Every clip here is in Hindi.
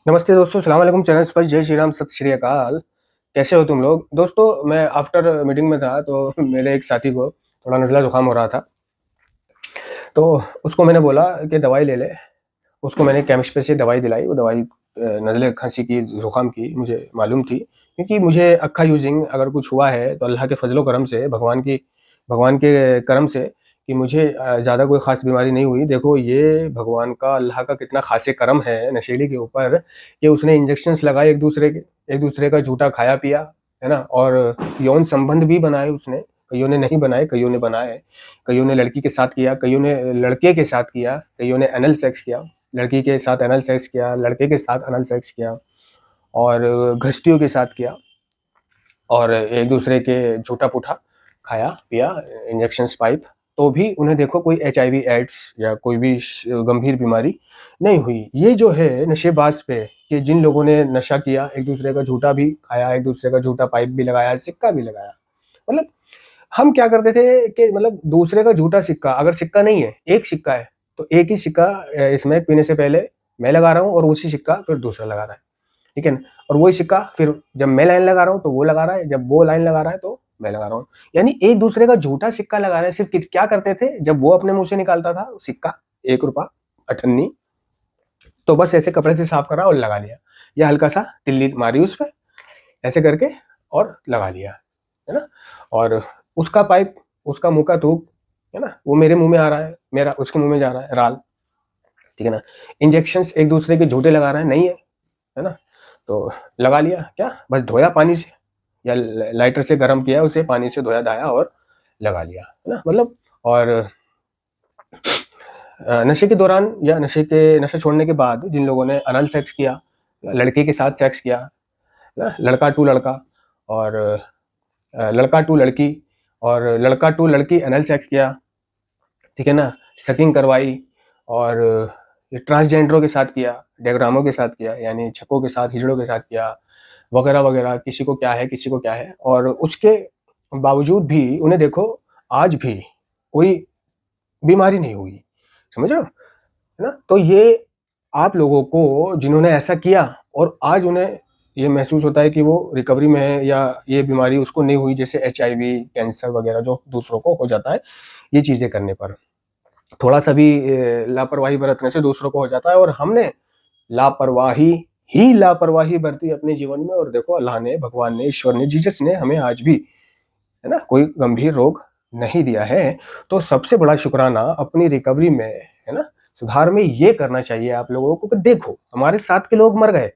नमस्ते दोस्तों, सलाम वालेकुम चैनल पर जय श्री राम, सत श्री अकाल। कैसे हो तुम लोग? दोस्तों मैं आफ्टर मीटिंग में था तो मेरे एक साथी को थोड़ा नज़ला ज़ुकाम हो रहा था। तो उसको मैंने बोला कि दवाई ले ले। उसको मैंने केमिस्ट पे से दवाई दिलाई। वो दवाई नज़ले खाँसी की, ज़ुकाम की मुझे मालूम थी, क्योंकि मुझे अक्खा यूजिंग अगर कुछ हुआ है तो अल्लाह के फ़ज़ल व करम से, भगवान के करम से कि मुझे ज़्यादा कोई ख़ास बीमारी नहीं हुई। देखो ये भगवान का, अल्लाह का कितना ख़ास करम है नशेड़ी के ऊपर कि उसने इंजेक्शंस लगाए एक दूसरे का झूठा खाया पिया, है ना? और यौन संबंध भी बनाए उसने। कइयों ने नहीं बनाए, कइयों ने बनाए। कइयों ने लड़की के साथ किया, कइयों ने लड़के के साथ किया, कइयों ने एनल सेक्स किया। लड़की के साथ एनल सेक्स किया, लड़के के साथ एनल सेक्स किया और घष्टियों के साथ किया और एक दूसरे के झूठा-पूठा खाया, पिया, इंजेक्शंस पाइप, तो भी उन्हें देखो कोई एचआईवी एड्स या कोई भी गंभीर बीमारी नहीं हुई। ये जो है नशेबाज पे कि जिन लोगों ने नशा किया, एक दूसरे का झूठा भी खाया, एक दूसरे का झूठा पाइप भी लगाया, सिक्का भी लगाया। मतलब हम क्या करते थे कि मतलब दूसरे का झूठा सिक्का, अगर सिक्का नहीं है, एक सिक्का है, तो एक ही सिक्का इसमें पीने से पहले मैं लगा रहा हूँ और उसी सिक्का फिर दूसरा लगा रहा है, ठीक है ना? और वही सिक्का फिर जब मैं लाइन लगा रहा हूँ तो वो लगा रहा है, जब वो लाइन लगा रहा है तो मैं लगा रहा हूँ। यानी एक दूसरे का झूठा सिक्का लगा रहे हैं। सिर्फ क्या करते थे, जब वो अपने मुँह से निकालता था सिक्का, ₹1 अठन्नी, तो बस ऐसे कपड़े से साफ करा और लगा लिया, या हल्का-सा तिल्ली मारी उस पे, ऐसे करके और लगा लिया, है ना? और उसका पाइप, उसका मुँह का थूक, है ना? वो मेरे मुँह में आ रहा है, मेरा उसके मुँह में जा रहा है राल, ठीक है ना? इंजेक्शंस एक दूसरे के झूठे लगा रहे हैं, नहीं है ना? तो लगा लिया, क्या बस धोया पानी से या लाइटर से गर्म किया, उसे पानी से धोया-धाया और लगा लिया, है ना? मतलब और नशे के दौरान या नशा छोड़ने के बाद जिन लोगों ने अनल सेक्स किया, लड़के के साथ सेक्स किया, है ना? लड़का टू लड़का और लड़का टू लड़की और लड़का टू लड़की एनल सेक्स किया, ठीक है ना? सकिंग करवाई और ये ट्रांसजेंडरों के साथ किया, डायग्रामों के साथ किया, यानी छकों के साथ, हिजड़ों के साथ किया, वगैरह-वगैरह, किसी को क्या है, किसी को क्या है, और उसके बावजूद भी उन्हें देखो आज भी कोई बीमारी नहीं हुई। समझ रहे हो? है ना? तो ये आप लोगों को जिन्होंने ऐसा किया और आज उन्हें ये महसूस होता है कि वो रिकवरी में है या ये बीमारी उसको नहीं हुई, जैसे एचआईवी, कैंसर वगैरह जो दूसरों को हो जाता है, ये चीज़ें करने पर। थोड़ा-सा भी लापरवाही बरतने से दूसरों को हो जाता है और हमने लापरवाही लापरवाही बरती अपने जीवन में, और देखो अल्लाह ने, भगवान ने, ईश्वर ने, जीसस ने हमें आज भी, है ना, कोई गंभीर रोग नहीं दिया है। तो सबसे बड़ा शुक्राना अपनी रिकवरी में, है ना, सुधार में ये करना चाहिए आप लोगों को कि देखो हमारे साथ के लोग मर गए,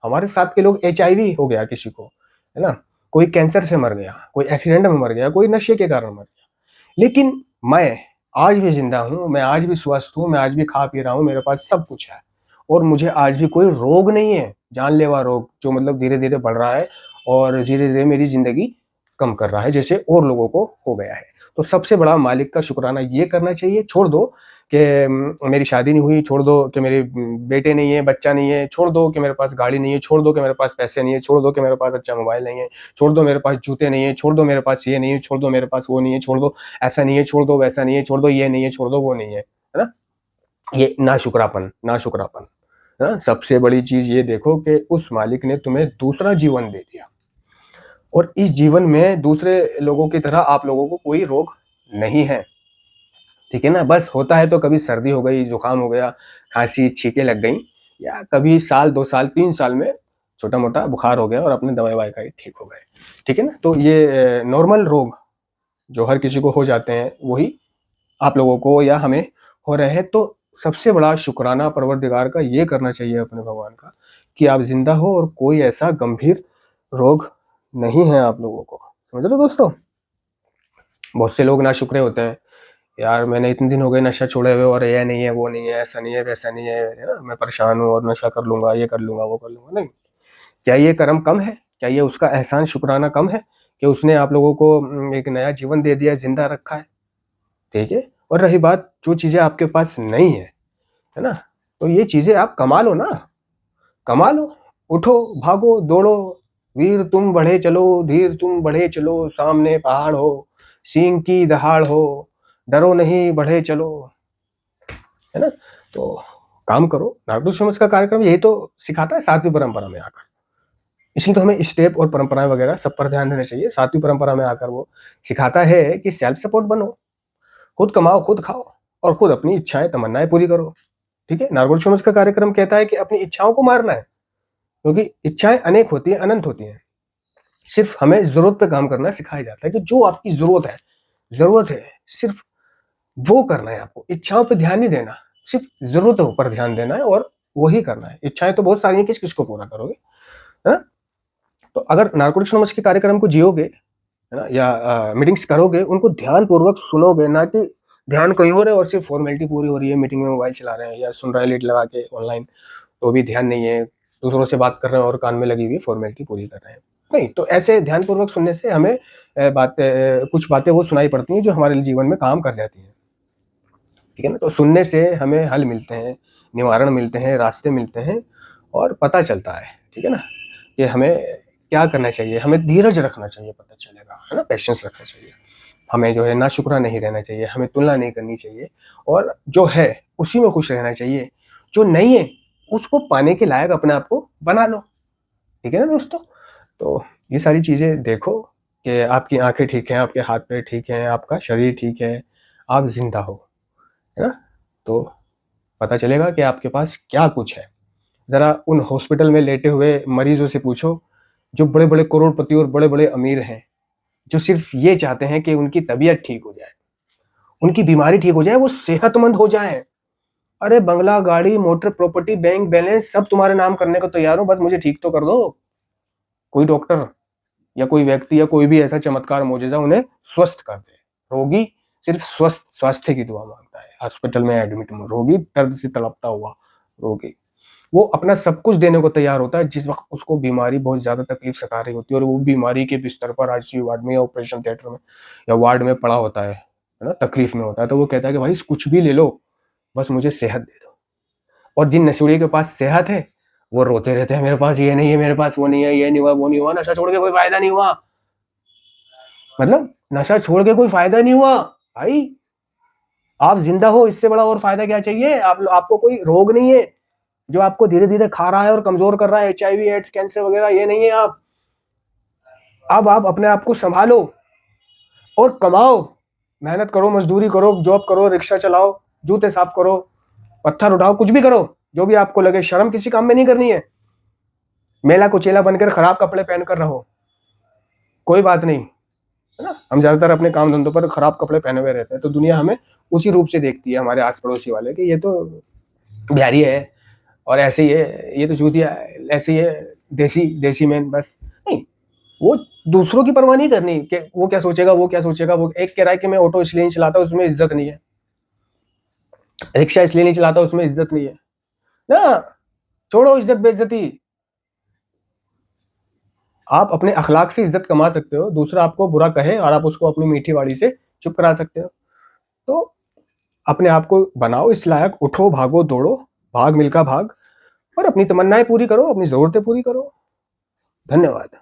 हमारे साथ के लोग, एचआईवी हो गया किसी को, है ना, कोई कैंसर से मर गया, कोई एक्सीडेंट में मर गया, कोई नशे के कारण मर गया, लेकिन मैं आज भी जिंदा हूँ, मैं आज भी स्वस्थ हूँ, मैं आज भी खा पी रहा हूँ, मेरे पास सब कुछ है और मुझे आज भी कोई रोग नहीं है, जानलेवा रोग जो मतलब धीरे-धीरे बढ़ रहा है और धीरे-धीरे मेरी ज़िंदगी कम कर रहा है, जैसे और लोगों को हो गया है। तो सबसे बड़ा मालिक का शुक्राना ये करना चाहिए। छोड़ दो कि मेरी शादी नहीं हुई, छोड़ दो कि मेरे बेटे नहीं है, बच्चा नहीं है, छोड़ दो कि मेरे पास गाड़ी नहीं है, छोड़ दो कि मेरे पास पैसे नहीं है, छोड़ दो कि मेरे पास अच्छा मोबाइल नहीं है, छोड़ दो मेरे पास जूते नहीं है, छोड़ दो मेरे पास ये नहीं है, छोड़ दो मेरे पास वो नहीं है, छोड़ दो ऐसा नहीं है, छोड़ दो वैसा नहीं है, छोड़ दो ये नहीं है, छोड़ दो वो नहीं है, है ना? ये नाशुक्रापन, है ना? सबसे बड़ी चीज़ ये देखो कि उस मालिक ने तुम्हें दूसरा जीवन दे दिया और इस जीवन में दूसरे लोगों की तरह आप लोगों को कोई रोग नहीं है, ठीक है ना? बस होता है तो कभी सर्दी हो गई, जुकाम हो गया, खांसी, छींकें लग गई, या कभी साल, 2 साल, 3 साल में छोटा-मोटा बुखार हो गया और अपने दवाई-ववाई खाई ठीक हो गए, ठीक है ना? तो ये नॉर्मल रोग जो हर किसी को हो जाते हैं, वही आप लोगों को या हमें हो रहे हैं। तो सबसे बड़ा शुक्राना परवरदिगार का ये करना चाहिए अपने भगवान का कि आप ज़िंदा हो और कोई ऐसा गंभीर रोग नहीं है आप लोगों को। समझ रहे हो दोस्तों? बहुत से लोग नाशुक्रे होते हैं, यार मैंने इतने दिन हो गए नशा छोड़े हुए और ये नहीं है, वो नहीं है, ऐसा नहीं है, वैसा नहीं है ना? मैं परेशान हूँ और नशा कर लूँगा, ये कर लूँगा, वो कर लूँगा। नहीं, क्या ये कर्म कम है? क्या ये उसका एहसान शुक्राना कम है कि उसने आप लोगों को एक नया जीवन दे दिया, ज़िंदा रखा है, ठीक है? और रही बात जो चीज़ें आपके पास नहीं है ना? तो ये चीज़ें आप कमा लो ना, कमा लो, उठो, भागो, दौड़ो, वीर तुम बढ़े चलो, धीर तुम बढ़े चलो, सामने पहाड़ हो, सींग की दहाड़ हो, डरो नहीं बढ़े चलो, है ना? तो काम करो। नारकोटिक समझ का कार्यक्रम यही तो सिखाता है 7वीं परंपरा में आकर। इसलिए तो हमें स्टेप और परंपराएं वगैरह सब पर ध्यान देना चाहिए। 7वीं परंपरा में आकर वो सिखाता है कि सेल्फ सपोर्ट बनो, खुद कमाओ, खुद खाओ और खुद अपनी इच्छाएं तमन्नाएं पूरी करो। ठीक है, नारकोटिक समझ का कार्यक्रम कहता है कि अपनी इच्छाओं को मारना है, क्योंकि इच्छाएं अनेक होती है, अनंत होती हैं। सिर्फ हमें जरूरत पे काम करना सिखाया जाता है कि जो आपकी जरूरत है सिर्फ वो करना है आपको। इच्छाओं पे ध्यान नहीं देना, सिर्फ जरूरतों पर ध्यान देना है और वही करना है। इच्छाएं तो बहुत सारी हैं, किस किस को पूरा करोगे, है ना? तो अगर नारकोटिक समझ के कार्यक्रम को जियोगे, है ना, या मीटिंग्स करोगे, उनको ध्यान पूर्वक सुनोगे, ना कि ध्यान कहीं हो रहा है और सिर्फ फॉर्मेलिटी पूरी हो रही है, मीटिंग में मोबाइल चला रहे हैं या सुन रहे हैं लीड लगा के ऑनलाइन, तो भी ध्यान नहीं है, दूसरों से बात कर रहे हैं और कान में लगी हुई फॉर्मेलिटी पूरी कर रहे हैं। नहीं, तो ऐसे ध्यानपूर्वक सुनने से हमें कुछ बातें वो सुनाई पड़ती हैं जो हमारे जीवन में काम कर जाती हैं। ठीक है ना? तो सुनने से हमें हल मिलते हैं, निवारण मिलते हैं, रास्ते मिलते हैं और पता चलता है, ठीक है ना, कि हमें क्या करना चाहिए। हमें धीरज रखना चाहिए, पता चलेगा, है ना, पेशेंस रखना चाहिए। हमें जो है नाशुक्रा नहीं रहना चाहिए, हमें तुलना नहीं करनी चाहिए और जो है उसी में खुश रहना चाहिए। जो नहीं है उसको पाने के लायक अपने आप को बना लो। ठीक है ना दोस्तों? तो ये सारी चीज़ें देखो कि आपकी आँखें ठीक हैं, आपके हाथ-पैर ठीक हैं, आपका शरीर ठीक है, आप ज़िंदा हो, है ना? तो पता चलेगा कि आपके पास क्या कुछ है। ज़रा उन हॉस्पिटल में लेटे हुए मरीज़ों से पूछो, जो बड़े-बड़े करोड़पति और बड़े-बड़े अमीर हैं, जो सिर्फ़ ये चाहते हैं कि उनकी तबीयत ठीक हो जाए, उनकी बीमारी ठीक हो जाए, वो सेहतमंद हो जाएँ। अरे बंगला, गाड़ी, मोटर, प्रॉपर्टी, बैंक बैलेंस सब तुम्हारे नाम करने को तैयार हूँ, बस मुझे ठीक तो कर दो। कोई डॉक्टर या कोई व्यक्ति या कोई भी ऐसा चमत्कार मौजूदा उन्हें स्वस्थ कर दे। रोगी सिर्फ स्वस्थ स्वास्थ्य की दुआ मांगता है। हॉस्पिटल में एडमिट रोगी, दर्द से तड़पता हुआ रोगी, वो अपना सब कुछ देने को तैयार होता है जिस वक्त उसको बीमारी बहुत ज्यादा तकलीफ सता रही होती है और वो बीमारी के बिस्तर पर आईसीयू वार्ड में या ऑपरेशन थिएटर में या वार्ड में पड़ा होता है ना, तकलीफ में होता है। तो वो कहता है कि भाई कुछ भी ले लो, बस मुझे सेहत दे दो। और जिन नशेड़ियों के पास सेहत है वो रोते रहते हैं, मेरे पास ये नहीं है, मेरे पास वो नहीं है, ये नहीं हुआ, वो नहीं हुआ, नशा छोड़ के कोई फायदा नहीं हुआ। मतलब नशा छोड़ के कोई फायदा नहीं हुआ भाई, आप जिंदा हो, इससे बड़ा और फायदा क्या चाहिए। आपको कोई रोग नहीं है जो आपको धीरे धीरे खा रहा है और कमजोर कर रहा है, HIV एड्स कैंसर वगैरह ये नहीं है। आप अब आप अपने आप को संभालो और कमाओ, मेहनत करो, मजदूरी करो, जॉब करो, रिक्शा चलाओ, जूते साफ करो, पत्थर उठाओ, कुछ भी करो जो भी आपको लगे। शर्म किसी काम में नहीं करनी है। मेला कुचेला बनकर खराब कपड़े पहनकर रहो, कोई बात नहीं, है ना। हम ज्यादातर अपने काम धंधों पर खराब कपड़े पहने हुए रहते हैं, तो दुनिया हमें उसी रूप से देखती है, हमारे आस पड़ोसी वाले, कि ये तो बिहारी है और ऐसे ही है, ये तो चूतिया है, ऐसे ही है, देसी देसी मैन। बस नहीं, वो दूसरों की परवाह नहीं करनी कि वो क्या सोचेगा, वो क्या सोचेगा। वो एक कह रहा है कि मैं ऑटो इसलिए नहीं चलाता उसमें इज्जत नहीं है, रिक्शा इसलिए नहीं चलाता उसमें इज्जत नहीं है ना। छोड़ो इज्जत बेइज्जती। आप अपने अखलाक से इज्जत कमा सकते हो, दूसरा आपको बुरा कहे और आप उसको अपनी मीठी वाणी से चुप करा सकते हो। तो अपने आप को बनाओ इस लायक, उठो, भागो, दौड़ो, भाग मिल्खा भाग और अपनी तमन्नाएं पूरी करो, अपनी जरूरतें पूरी करो। धन्यवाद।